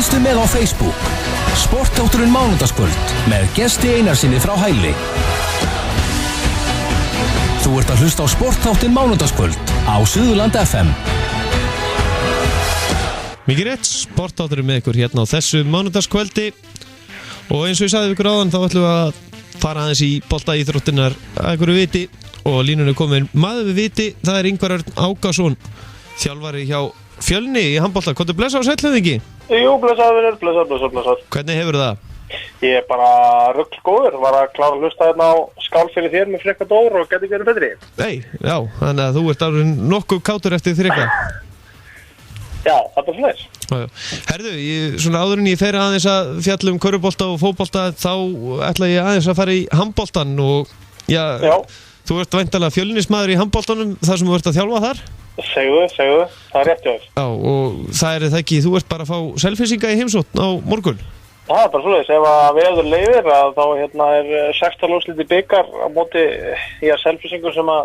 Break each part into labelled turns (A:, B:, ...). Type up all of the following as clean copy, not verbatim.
A: Fylgstu með á Facebook. Sportþátturinn mánudagskvöld með Gesti Einarsinni frá Hæli. Þú ert að hlusta á Sportþáttinn mánudagskvöld á Suðurland FM.
B: Mikið rétt, Sportþátturinn með ykkur hérna á þessu mánudagskvöldi. Og eins og ég sagði ykkur áðan, þá ætlum við að fara aðeins í boltaíþróttirnar að ykkur viti. Og línunni komin maður við viti, það er Ingvar Örn Ákason, þjálfari hjá Fjölni í handbolta. Hvað er blessa á sætluðingi?
C: Jú, blessaður.
B: Hvernig hefur það?
C: Ég er bara ruglgóður, var að klára að hlusta hérna á skál fyrir þér með Frikka Dór og geti verið betri.
B: Nei, já, þannig að þú ert alveg nokkuð kátur eftir Frikka.
C: Já, það er bara svona þess.
B: Herðu, svona áður en ég fer aðeins að fjalla um körfubolta og fótbolta, þá ætla ég aðeins að fara í handboltan og já. Þú ert væntanlega Fjölnismaður í handboltanum þar sem þú ert að þjálfa þar?
C: Segðu, það er rétt hjá þér.
B: Já, og það er það ekki, þú ert bara að fá Selfyssinga í heimsókn á morgun?
C: Það er bara svona þess, ef að veður leyfir að þá er 16 úrslit í bikar á móti Selfyssingur sem að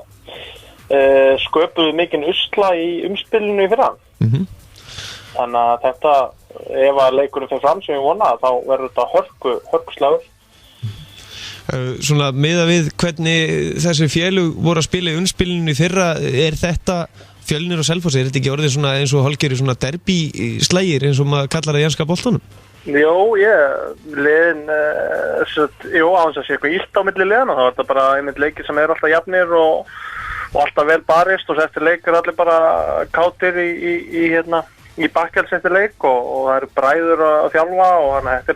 C: sköpuðu mikinn usla í umspilinu í fyrra. Þannig að þetta, ef að leikurinn fyrir fram sem ég vona, þá verður þetta hörkuslagur.
B: Svona miðað við hvernig þessi félög voru að spila í umspilinu í fyrra, er þetta Fjölnir og Selfoss, er þetta ekki orðið svona eins og hálfgerði svona derby slægir eins og maður kallar það í enska boltanum?
C: Jó, liðin, jú, á þess að sé eitthvað illt á milli liðan og þá er þetta bara einmitt leikir sem er alltaf jafnir og alltaf vel barist og eftir leik er allir bara kátir í bakkels eftir leik og það eru bræður að þjálfa og þannig að þetta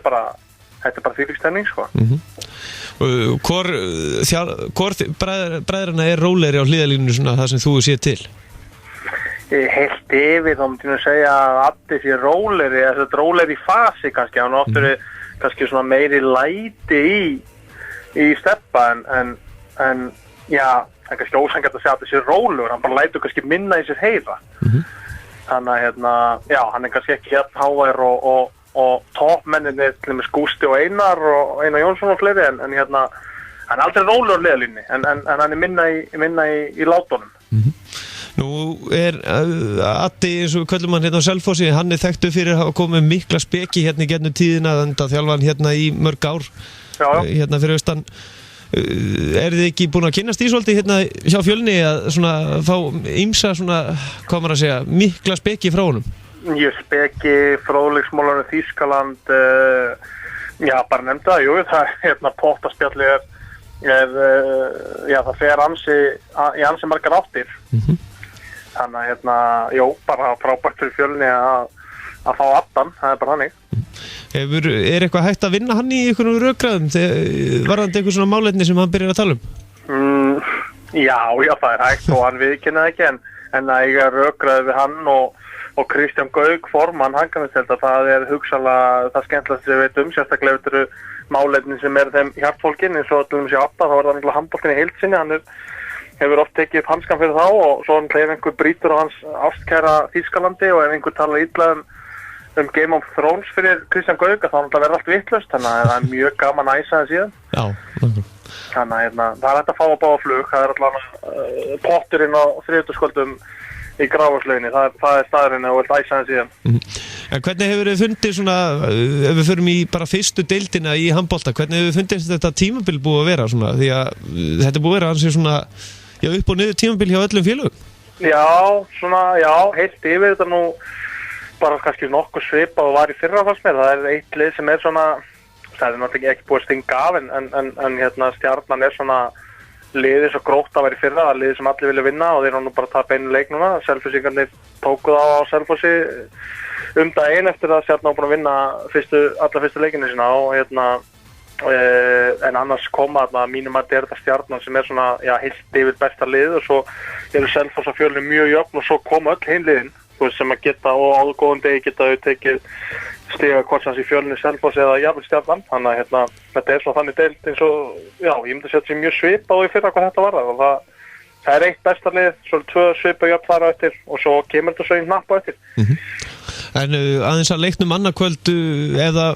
C: er bara þvílík stemning, sko.
B: Hvor bræðrana er rólegri á hliðalínu svona það sem þú séð til?
C: Heilt yfir, þá myndi ég segja að Addi sé rólegri, eða þetta rólegri í fasi kannski, hann oftur kannski svona meiri læti í steppa en já, það er kannski ósanngjarnt að segja að þetta sé rólegur, hann bara lætur kannski minna í sér heyra. Þannig að já, hann er kannski ekki hérna hávær og toppmenninni til og með Gústi og Einar Jónsson og fleiri en hann er aldrei rólegur liðalínni en hann er minna í látunum.
B: Nú er Addi, eins og köllum hann hérna á Selfossi, hann er þekktur fyrir að hafa komið mikla speki hérna í gegnum tíðina, þannig að þjálfa hann hérna í mörg ár, hérna fyrir austan. Er þið ekki búin að kynnast í svolítið hérna hjá Fjölni að svona fá ýmsa svona, hvað maður að segja, mikla speki frá honum?
C: Ég speki, fróðleiksmálunum Þýskaland, já, bara nefnda það, jú, það er pottaspjalli já, það fer í ansi margar áttir. Þannig að, jú, bara frábært fyrir Fjölni að fá Addan, það er bara hannig.
B: Er eitthvað hægt að vinna hann í einhvern rökræðum varðandi einhver svona málefni sem hann byrjar að tala um?
C: Já, það er hægt og hann viðkynnaði ekki en að eiga rökræði við hann og Kristján Gauk formann hanganistelt að það er hugsanlega það skemmtilegast sem við veitum, sérstaklega eftir málefni sem er þeim hjartfólkin eins og allum sé Adda, þá er það náttúrulega handboltinn í heild sinni, hann hefur oft tekið upp hanskan fyrir þá og svo ef einhver brýtur á hans ástkæra Þýskalandi og ef einhver talar illa um Game of Thrones fyrir Kristján Gauk þá verður allt vitlaust, þannig að það er mjög gaman að æsa það síðan.
B: Já,
C: þannig að það er hægt að fá að báða flug, það er allavega potturinn á þriðjudagskvöldum í Grafarslauginni, það er staðurinn og vilt æsa það síðan.
B: En hvernig hefur þið fundið svona, ef við förum í bara fyrstu deildina í handbolta, hvernig hefur þið fundið þetta tímabil búið að vera svona, því að þetta er búið að vera ansið svona, já, upp og niður tímabil hjá öllum félögum?
C: Já, heilt yfir þetta nú bara kannski nokkuð svipað og var í fyrra fannst mér, það er eitt lið sem er svona, það er náttúrulega ekki búið að stinga af en Stjarnan er svona liðið svo grótt að vera í fyrra, það er liðið sem allir vilja vinna og þeir eru nú bara að tapa einu leik núna. Selfyssingarnir tóku það á Selfossi daginn eftir að Stjarnan var búin að vinna alla fyrstu leikinu sína og en annars koma að mínum að þetta Stjarnan sem er svona, já, heilt yfir besta lið og svo eru Selfoss og Fjölnir mjög jöfn og svo koma öll hin liðin sem að geta og á góðum degi geta þau tekið stiga hvort sem í Fjölnir, Selfoss eða jafnvel Stjarnan, þannig að þetta er svona þannig deild eins og, já, ég myndi að setja sér mjög svipað og í fyrra hvað þetta var og það er eitt besta lið, svo 2 svipað jöfn þar á eftir og svo kemur þetta svo í hnapp á eftir.
B: En aðeins að leiknum annarkvöld eða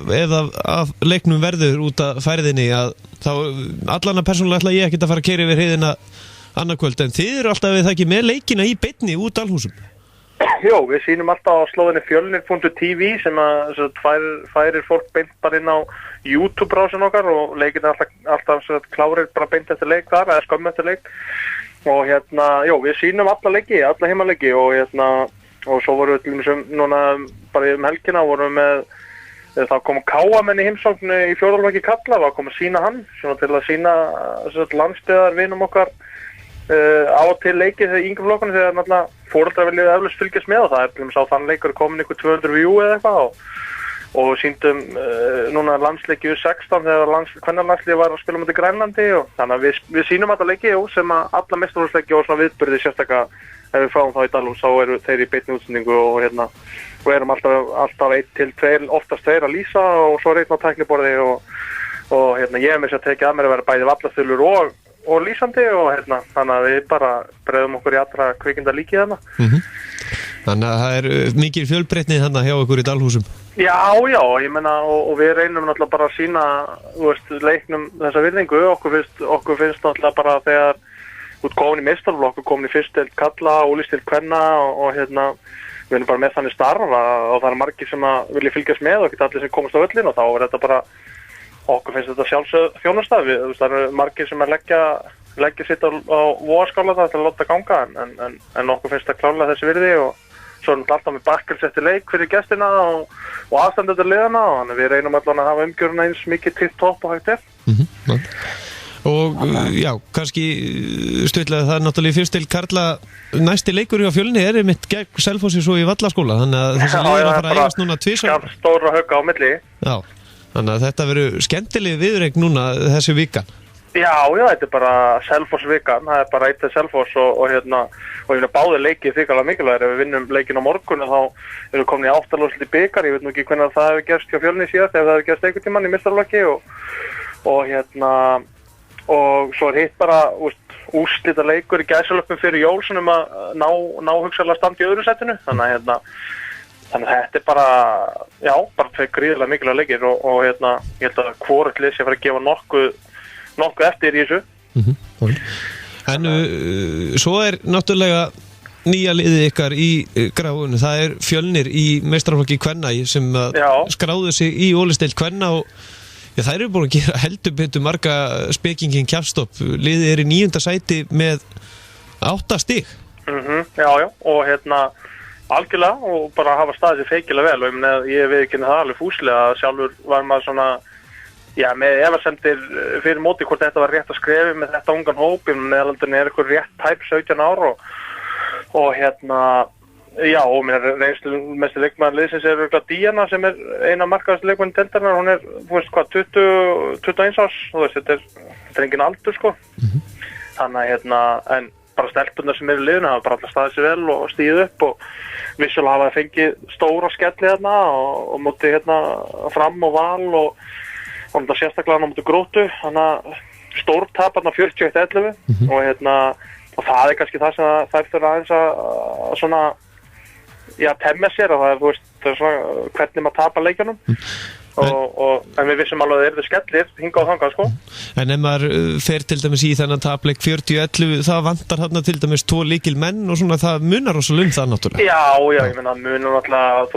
B: að leiknum verður út af færðinni að þá allan að persónulega ætla ég ekki að fara að keyra yfir heiðina annarkvöld en þið eru alltaf við það ekki með leikina í beinni út Dalhúsum.
C: Jó, við sýnum alltaf á slóðinni fjölnir.tv sem að færir fólk beint bara inn á YouTube-brásin okkar og leikinn er alltaf klárir bara beint eftir leik þar, eða skömmu eftir leik. Og jó, við sýnum alla heimaleiki og svo vorum við til dæmis núna bara helgina vorum við með þá kom Káamenn í heimsókn í fjórðalvaki Kalla, var komið að sýna hann, svona til að sýna landsbyggðar vinum okkar á og til leiki þegar yngri flokkunum þegar náttúrulega foreldrar vilja eflaust fylgjast með og það til dæmis á þann leikur komin ykkur 200 view eða eitthvað og sýndum núna landsleiki U16 þegar kvennalandsliðið var að spila mútið Grænlandi og þannig að við sýnum alla leiki sem að alla meistaraflokksleiki og svona viðburði sérstaklega ef við fáum þá í Dalhús þá eru þeir í beinni útsendingu og erum alltaf 1 til 2, oftast 2 að lýsa og svo einn á tækniborði og ég hef mér sér tekið að mér að vera bæði vallaþulur og lýsandi og þannig að við bara bregðum okkur í allra kvikinda líki þarna.
B: Þannig að það er mikil fjölbreytni þarna hjá okkur í Dalhúsum.
C: Já, ég meina og við reynum náttúrulega bara að sýna leiknum þessa virðingu, okkur finnst náttúrulega bara þegar út komin í meistaraflokk, komin í fyrst deild karla, ólísdeild kvenna og við erum bara með þannig starfa og það er margir sem að vilja fylgjast með og ekki allir sem komast á völlin og þá er þetta bara okkur finnst þetta sjálfsögð þjónustaf, það eru margir sem að leggja sitt á vogaskála það til að láta ganga en okkur finnst það klárlega þessi virði og svo erum við alltaf með bakkels eftir leik fyrir gestina og aðstandendur liðana og þannig við reynum allan að hafa umgjöruna eins mikið tipp-topp og hægt
B: Og kannski stutlega það er náttúrulega fyrst til Karla næsti leikur hjá Fjölni er einmitt gegn Selfossi svo í Vallaskóla þannig að þessi leik að fara að eigast núna tvisvar
C: stóra högga á milli.
B: Já, þannig að þetta verður skemmtileg viðureign núna þessi vikan.
C: Já, þetta er bara Selfoss vikan, það er bara eitt Selfoss og báðir leikið þykala mikilvægir. Ef við vinnum leikin á morgun þá erum við komin í 8. úrslit í bikar, ég veit nú ekki hvernig það hefur gerst hjá Fjölni síðast, ef það hefur gerst einhvern tímann í meistaraflokki og svo er hitt bara úrslita leikur í gæsalöpum fyrir jól sem að ná hugsanlega standi í öðru setinu, þannig að þetta er bara, bara 2 gríðarlega mikilvægir leikir og ég held að hvorugt lið sé að fara að gefa nokkuð eftir í þessu.
B: En svo er náttúrulega nýja liðið ykkar í gráinu, það er Fjölnir í meistaraflokki kvenna sem skráðu sig í ólísdeild kvenna og þær eru búin að gera heldur betur marga spekingin kjafstopp, liðið er í 9. sæti með 8 stig.
C: Og algjörlega og bara hafa staðið sér feikilega vel og ég veit ekki það alveg fúslega að sjálfur var maður svona með efasemdir fyrir móti hvort þetta var rétt að skrefi með þetta ungan hóp meðalaldurinn er eitthvað rétt tæp 17 ár og mér reynslu mesti leikmaður liðsins er örugglega Díana sem er eina markaðasta leikmann deildarinnar, hún er 21 árs, þetta er engin aldur þannig en bara stelpurnar sem eru í liðinu hafa bara alltaf staðið sér vel og stíð upp og vissulega hafa fengið stóra skelli og móti fram og val og það sérstaklega á móti Gróttu, þannig stórtap 41-11 og það er kannski það sem þær þurfa aðeins að svona temja sér og það er svona hvernig maður tapar leikjunum en við vissum alveg að það eru skellir hingað og þangað
B: En ef maður fer til dæmis í þennan tapleik 40-11 það vantar þarna til dæmis 2 lykilmenn og svona það munar rosalega það náttúrulega.
C: Já, ég meina munar náttúrulega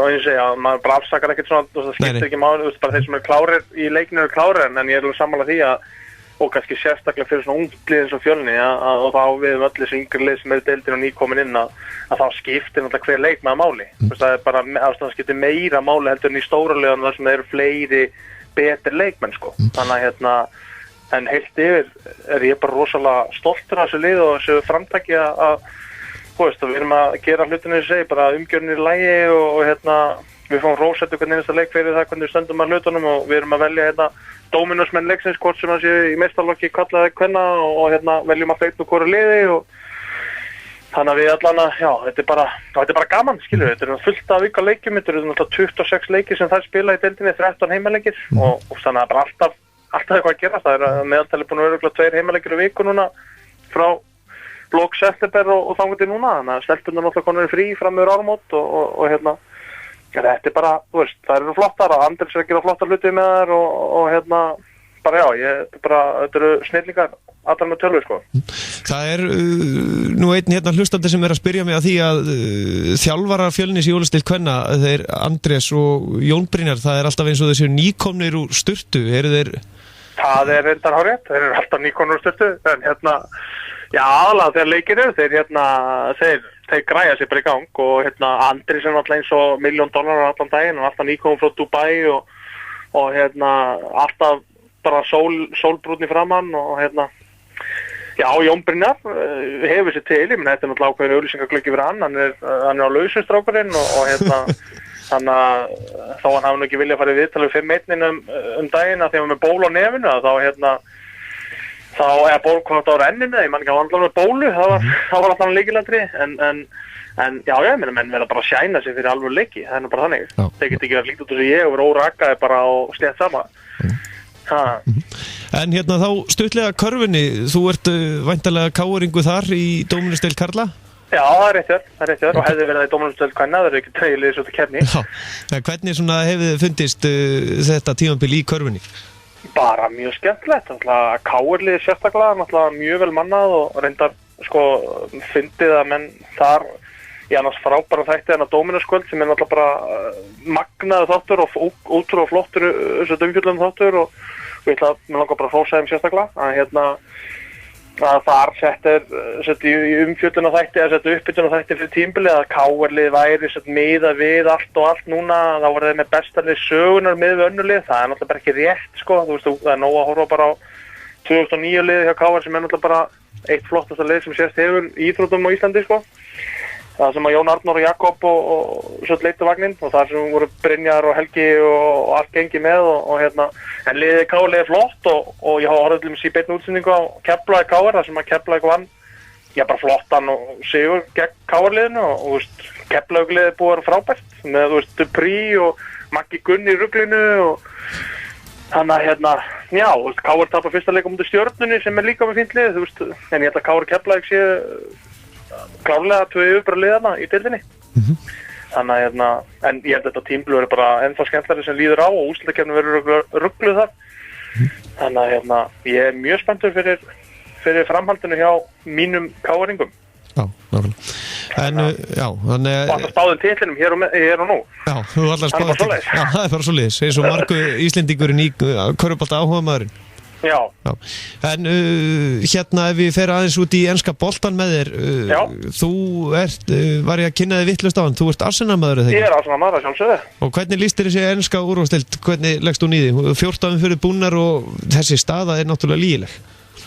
C: og ég segja, maður bara afsakar ekkert svona það skiptir ekki máli, bara þeir sem eru klárir í leikinu eru klárir en ég er alveg sammála því og kannski sérstaklega fyrir svona unglið eins og Fjölni og þá við öll þessu yngri lið sem eru deildin og nýkomin inn að þá skiptir náttúrulega hver leikmaður máli. Það er bara það skiptir meira máli heldur en í stóra liðunum þar sem eru fleiri betri leikmenn þannig en heilt yfir er ég bara rosalega stoltur af þessu lið og þessu framtaki að við erum að gera hlutinu sem segir bara umgjörnir í lagi og við fáum rósettu hvernig einasta leik fyrir það hvernig við stöndum að hlutunum og við erum að velja dóminusmenn leiksins hvort sem það sé í meistaraflokki kallaði kvenna og veljum að fleita úr hvoru liði og þannig að við allan þetta er bara gaman, skilur við, þetta er fullt af vika leikjum, þetta eru náttúrulega 26 leikir sem þær spila í deildinni, 13 heimaleikir og þannig að bara alltaf eitthvað að gerast, það er meðaltali búin að vera 2 heimaleikir á viku núna frá lok september og þangað til núna, þannig að stelpunnar náttúrulega konur frí fram yfir áramót og þetta er bara, það eru flottar og Andris er að gera flottar hluti með þær og þetta eru snillingar allar með tölvu sko.
B: Það nú einn hérna hlustandi sem að spyrja mig að því að þjálfarar Fjölnis í Ólafsdeild kvenna, þeir Andrés og Jón Brynjar, það alltaf eins og þessi nýkomnir úr sturtu, þeir? Það
C: reyndar hárrétt, þeir alltaf nýkomnir úr sturtu, en já, aðalega þegar leikir þeir græja sér bara í gang og Andrés alltaf eins og $1 million allan daginn og alltaf nýkominn frá Dubai og alltaf bara sólbrúnni framann og já, Jón Brynjar hefur sér til, ég menn þetta náttúrulega ákveðin auglýsingagluggi fyrir hann er á lausum strákurinn og þannig að þá hann hafi nú ekki viljað farið viðtalið 5-1 um daginn að því að með ból á nefinu þá er ból hvort á renninu, ég man ekki að hann með bólu, það var alltaf líkilætri en já, ég meina menn verða bara að sjæna sig fyrir alveg leiki, það er nú bara þannig. Þeir geta ekki verið líkt út þessu ég og verið órakaði bara og slétt sama.
B: En þá stuttlega körfunni, þú ert væntanlega káringu þar í Dóminusdeild karla?
C: Já, það er rétt og hefði verið í Dóminusdeild kvenna, það er ekki treyðilegis út í keppni.
B: Hvernig hefði þið fundist þetta tímabil í körfunni?
C: Bara mjög skemmtilegt, KR-lið sérstaklega, mjög vel mannað og reyndar fyndið að menn þar í annars frábæra þætti en að Dóminuskvöld sem er náttúrulega bara magnaður þáttur og ótrúlega flottur þessu umfjöllum þáttur og mér langar bara að hrósa þeim sérstaklega að þar sett í umfjöllun á þætti að setja uppbytun á þætti fyrir tímabilið að KR-lið væri miða við allt og allt núna, þá voru þeir með bestalið sögunar miða við önnulið, það er náttúrulega bara ekki rétt sko, þú veist, það er nóg að horfa bara á 2009 liði hjá KR sem er náttúrulega bara eitt flottasta lið sem sést hefur í íþróttum á Íslandi sko. Það sem að Jón Arnór og Jakob og svo leittu vagninn og það sem voru Brynjar og Helgi og allt gengi með en liðið KR liðið flott og ég hafa horfðið í beinni útsendingu á Keflavík KR þar sem að Keflavík vann bara flottan og sigur gegn KR-liðinu og Keflavík liðið búið að vera frábært með Dupri og Maggi Gunn í ruglinu og þannig að já, KR tapar fyrsta leik á móti Stjörnunni sem er líka með fínt lið en ég held að KR Keflavík sé klárlega 2 yfirbara liðana í deildinni. Þannig en ég held að þetta tímabil verður bara ennþá skemmtari sem líður á og úrslitakeppnin verður rugluð þar. Þannig að ég er mjög spenntur fyrir framhaldinu hjá mínum KR-ingum.
B: Já, nákvæmlega. En já, þannig
C: og alltaf spáðum titlinum hér og nú.
B: Já, þú alltaf spáðum titlinum. Já, það er bara svoleiðis, eins og margu Íslendingurinn í körfubolta áhugamaðurinn.
C: Já.
B: En ef við fer aðeins út í enska boltan með þér þú var ég að kynna þig vitlaust á hann, þú ert Arsenal-maður eða ekki?
C: Ég er Arsenal-maður að sjálfsögðu. Og
B: hvernig líst þér þessi enska úrvalsdeild, hvernig leggst hún í því? 14 fyrir búnar og þessi staða er náttúrulega lygileg.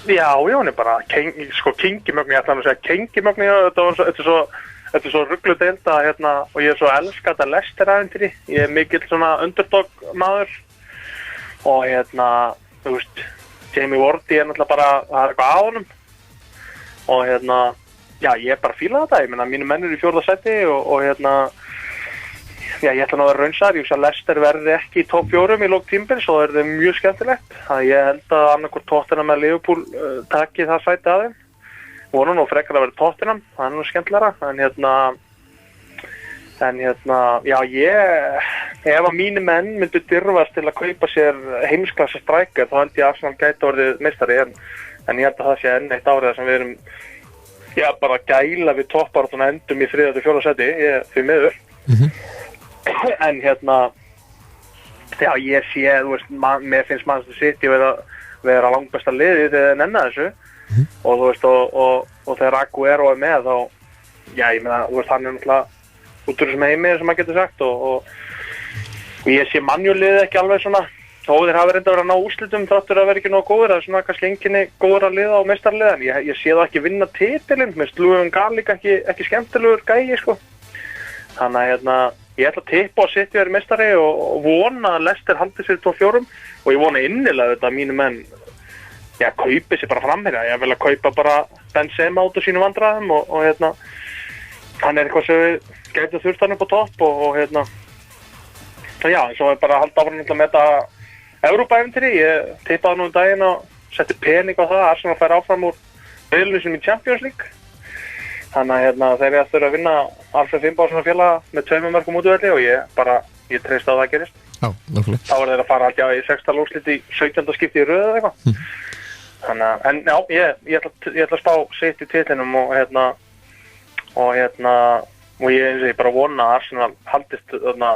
C: Já, hún er bara kengimögn, ég ætla að segja kengimögn, þetta er svo rugglu deilda og ég er svo elska þetta Leicester-ævintýri, ég er mikill svona underdog maður og þú veist Jamie Vardy er náttúrulega bara, það er eitthvað á honum og já, ég bara fíla þetta, ég meina, mínu menn eru í 4. sæti og já, ég ætla nú að vera raunsar, ég veist að Leicester verði ekki í topp 4 í lok tímabils og það er mjög skemmtilegt, ég held að annarkvort Tottenham með Liverpool taki það sæti að þeim, voru nú frekar að vera Tottenham, það er nú skemmtilegra, en já, ef að mínu menn myndu dirfast til að kaupa sér heimsklassa strækjar, þá held ég að Arsenal gæti orðið meistari, en ég held að það sé enn eitt árið sem við erum, já, bara gæla við toppbarátuna endum í 3. til 4. sæti, því miður. En já, ég sé, þú veist, mér finnst Manchester City vera langbesta liðið þegar þeir nenna þessu, og þú veist, og þegar Aguero er með, þá, já, ég meina, þú veist, hann er náttúrulega út úr þessum heimi sem maður getur sagt og ég sé mannjuliðið ekki alveg svona þó þeir hafa reynda verið að ná úrslitum þáttur að vera ekki nóg góður, það er svona kannski enginni góður að liða á meistaraliða en ég sé það ekki vinna titilinn, með Slúðun Garlík ekki skemmtilegur gæi sko. Þannig að ég ætla að tippa á City verið meistari og vona að Leicester haldi sér 2-4 og ég vona innilega þetta að mínu menn kaupi sér bara framherja, ég vil að kaupa bara Benzema út úr sínum vandræðum og hann er eitthvað sem við gætu þurft hann upp á topp og já, svo er bara að halda áfram með þetta Evrópa-ævintýri, ég tippaði nú daginn og setti pening á það að Arsenal fær áfram úr riðlinum sem í Champions League. Þannig að þeir eru að þurfa að vinna Alfred Finnbogason félag með 2 mörkum útivelli og ég treysti að það gerist.
B: Já, nákvæmlega.
C: Þá er þeir að fara alltaf í 6. úrslit í 17. skipti í röð eða eitthvað. Þannig að, en já, ég ætla að spá sitt í titlinum og ég bara vona að Arsenal haldist þarna,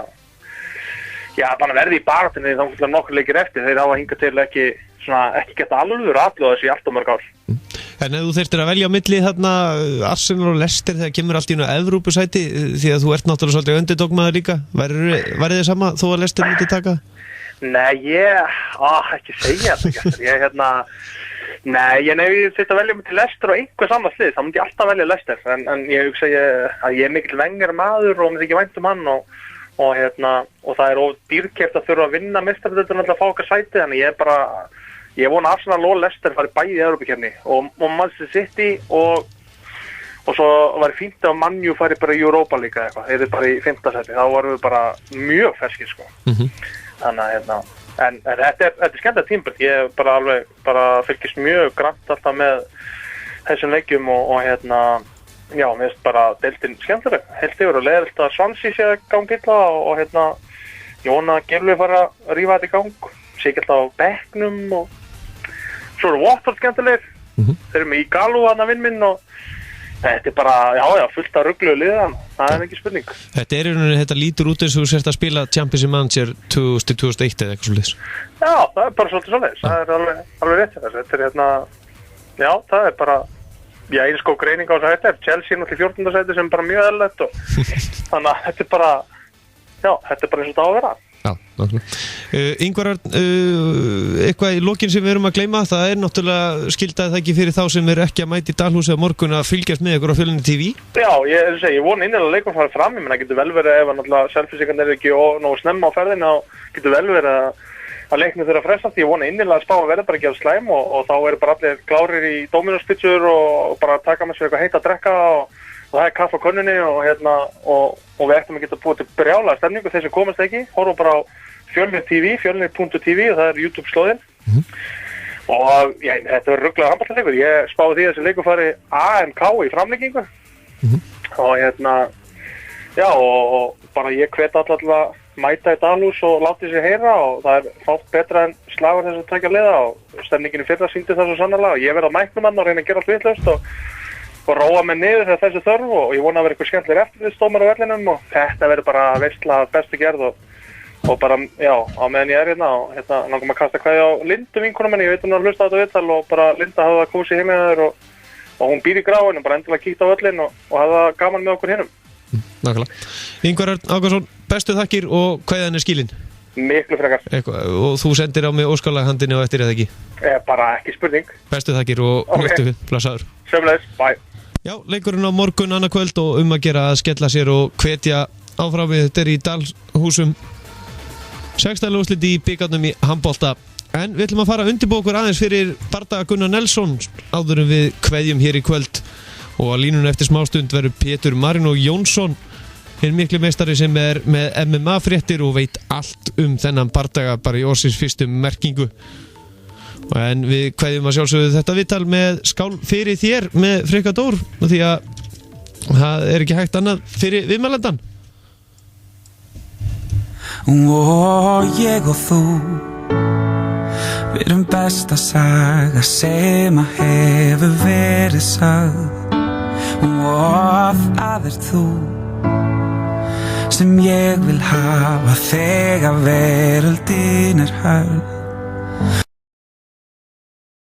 C: bara verði í baráttunni þá nokkur leikir eftir, þeir hafa hingað til ekki geta alveg aðlöða þessu í allt og mörg ár.
B: En ef þú þyrftir að velja á milli þarna Arsenal og Leicester þegar kemur allt í einu Evrópusæti, því að þú ert náttúrulega svolítið underdogmaður líka, væri þið sama þó að Leicester myndi taka?
C: Nei, ekki segja þetta. Nei, ég þyrfti að velja mig til Leicester og einhvers annars lið, þá myndi ég alltaf velja Leicester, en ég hugsa að ég mikill Wenger maður og mér þykir vænt hann og það of dýrkeypt að þurfa að vinna meistaradeildina til að fá okkar sæti, þannig ég vona Arsenal og Leicester fari bæði í Evrópukeppni og Manchester City og svo var fínt að Man U fari bara í Europa líka eitthvað, þeir eru bara í 5. sæti, þá varum við bara mjög ferskir sko. Þannig að en þetta er skemmtilegt tímabil, ég bara fylgist mjög grannt alltaf með þessum leikjum og mér finnst bara deildin skemmtileg, heilt yfir og leiðilegt að Swansea sé að gangi illa og ég vona að Gylfi fara að rífa þetta í gang, sé ekki alltaf á bekknum og svo eru Watford skemmtilegir, þeir eru með Igalo hann að vinn minn og þetta er bara, fullt af rugluðu liðan, það er ekki spurning.
B: Þetta lítur út eins og þú sérst að spila Champions Manager 2001 eða eitthvað svolítið.
C: Já, það er bara svolítið svolítið, það er alveg rétt. Þetta er það er bara, eins góð greining á þess að þetta er Chelsea náttúrulega í 14. sæti sem er bara mjög eðlilegt og þannig að þetta er bara eins og þetta á að vera.
B: Já, náttúrulega. Ingvar, eitthvað í lokin sem við erum að gleyma, það er náttúrulega skildaði það ekki fyrir þá sem eru ekki að mæta í Dalhúsi á morgun að fylgjast með ykkur á Fjölnir TV? Já,
C: ég vona innilega að leikum fara fram, það getur vel verið ef náttúrulega Selfyssingarnir er ekki nógu snemma á ferðina og getur vel verið að leiknum þeirra frestast, ég vona innilega að spáum verður bara ekki af slæm og þá eru bara allir klárir í Dominos-pizzur og bara taka með sér eitthvað heitt að drekka og það er kaffe á könnunni og við ættum að geta búið til brjála stemningu þeir sem komast ekki, horfum bara á Fjölnir TV, fjölnir.tv og það er YouTube-slóðin og þetta verður rugglaður handboltaleikur, ég spáði því að þessi leikur fari AMK í framlengingu og bara ég hvet alltaf mæta í Dalhús og láti sér heyra og það er fátt betra en slagur þess að taka liða og stemningin í fyrra sýndi það svo sannarlega og ég verð á mæknum hann og reyna að gera allt vitlaust og róa mig niður þegar þessu þörf og ég vona að vera eitthvað skemmtilegir eftirlitsdómar á vellinum og þetta verður bara veisla bestu gerð og bara, á meðan ég er hérna og langar maður að kasta kveðja á Lindu vinkonum henni, ég veit hún að hlusta á þetta viðtal og bara Linda hafði það kósið heim með þér og hún býr í gráinu, bara endilega kíkta á völlin og hafði það gaman með okkur hinnum.
B: Nákvæmlega. Ingvar Örn Ákason, bestu þakkir og kveðjan er skilin.
C: Miklu frekar.
B: Og þú sendir á mig óskálahandinni á eftir eða ekki?
C: Bara ekki spurning.
B: Bestu þakkir og njóttu við, blessaður.
C: Sömuleiðis, bye.
B: Já, leikurinn á morgun annað kvöld og að gera að skella sér og hvetja áfram við þetta í Dalhúsum. 6. úrslit í bikarnum í handbolta. En við ætlum að fara að undirbúa okkur aðeins fyrir bardaga Gunnar Nelson áður en við kveðjum hér í kvöld og að línunum eftir smástund verður Pétur Marino Jónsson, hinn mikli meistari sem er með MMA-fréttir og veit allt þennan bardaga bara í orðsins fyrstu merkingu. En við kveðjum að sjálfsögðu þetta viðtal með skál fyrir þér með Frikka Dór því að það er ekki hægt annað fyrir viðmælandan.
D: Og ég og þú við erum besta saga sem að hefur verið sagð og það þú sem ég vil hafa þegar veröldin er hörð.